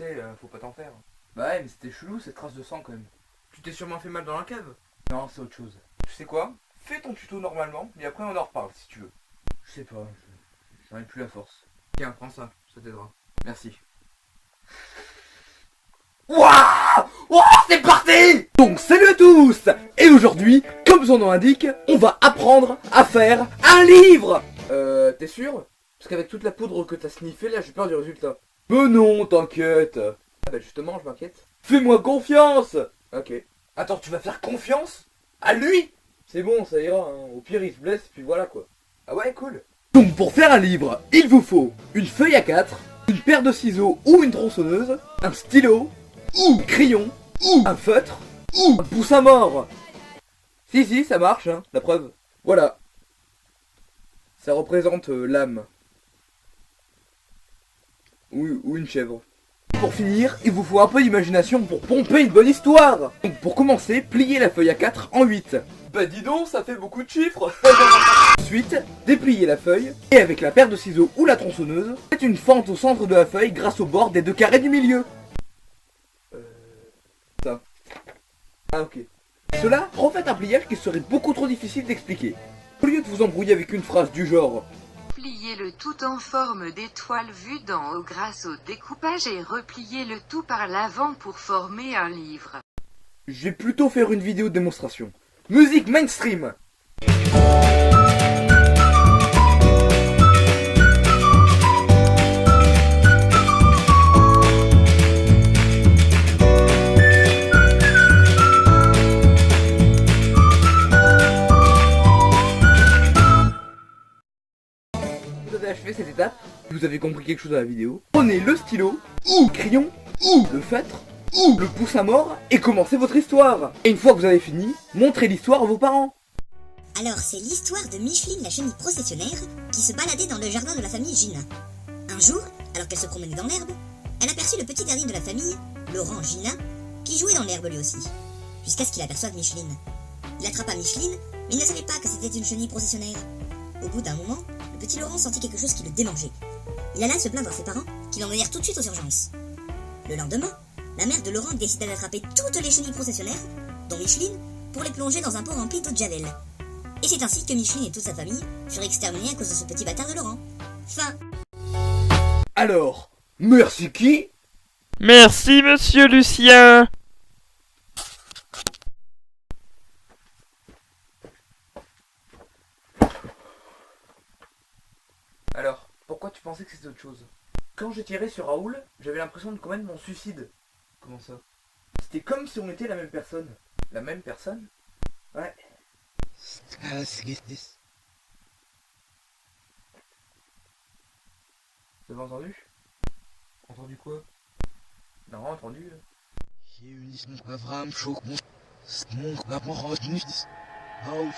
sais, faut pas t'en faire. Bah ouais, mais c'était chelou cette trace de sang quand même. Tu t'es sûrement fait mal dans la cave. Non, c'est autre chose. Tu sais quoi? Fais ton tuto normalement, mais après on en reparle si tu veux. Je sais pas, j'en ai plus la force. Tiens, prends ça t'aidera. Merci. Waouh! Oh, c'est parti! Donc salut à tous! Et aujourd'hui, comme son nom l'indique, on va apprendre à faire un livre! T'es sûr? Parce qu'avec toute la poudre que t'as sniffé là, j'ai peur du résultat. Mais non, t'inquiète! Ah bah justement, je m'inquiète. Fais-moi confiance! Ok. Attends, tu vas faire confiance? À lui? C'est bon, ça ira, hein. Au pire il se blesse, puis voilà quoi. Ah ouais, cool. Donc pour faire un livre, il vous faut une feuille A4, une paire de ciseaux ou une tronçonneuse, un stylo, ou un crayon, ou un feutre, ou un pouce à mort. Si, ça marche, hein, la preuve. Voilà. Ça représente l'âme. Ou une chèvre. Pour finir, il vous faut un peu d'imagination pour pomper une bonne histoire. Donc pour commencer, pliez la feuille A4 en 8. Bah dis donc, ça fait beaucoup de chiffres. Ensuite, dépliez la feuille et avec la paire de ciseaux ou la tronçonneuse, faites une fente au centre de la feuille grâce au bord des deux carrés du milieu. Ça. Ah ok. Cela refait un pliage qui serait beaucoup trop difficile d'expliquer. Au lieu de vous embrouiller avec une phrase du genre Pliez le tout en forme d'étoile vue d'en haut grâce au découpage et repliez le tout par l'avant pour former un livre. je vais plutôt faire une vidéo de démonstration. Musique mainstream. Vous avez achevé cette étape, si vous avez compris quelque chose à la vidéo, prenez le stylo, ou le crayon, ou le feutre, ou le pouce à mort, et commencez votre histoire. Et une fois que vous avez fini, montrez l'histoire à vos parents. Alors, c'est l'histoire de Micheline, la chenille processionnaire, qui se baladait dans le jardin de la famille Gina. Un jour, alors qu'elle se promenait dans l'herbe, elle aperçut le petit dernier de la famille, Laurent Gina, qui jouait dans l'herbe lui aussi, jusqu'à ce qu'il aperçoive Micheline. Il attrapa Micheline, mais il ne savait pas que c'était une chenille processionnaire. Au bout d'un moment, le petit Laurent sentit quelque chose qui le démangeait. Il alla se plaindre à ses parents, qui l'envoyèrent tout de suite aux urgences. Le lendemain, la mère de Laurent décida d'attraper toutes les chenilles processionnaires, dont Micheline, pour les plonger dans un pot rempli d'eau de javel. Et c'est ainsi que Micheline et toute sa famille furent exterminés à cause de ce petit bâtard de Laurent. Fin. Alors, merci qui? Merci, monsieur Lucien. Alors, pourquoi tu pensais que c'était autre chose? Quand j'ai tiré sur Raoul, j'avais l'impression de commettre mon suicide. Comment ça? C'était comme si on était la même personne. La même personne? Ouais. Vous avez entendu? Entendu quoi? Non, entendu. Hier is nog een vraag, schoon. Smoke, dat mag niet. Houd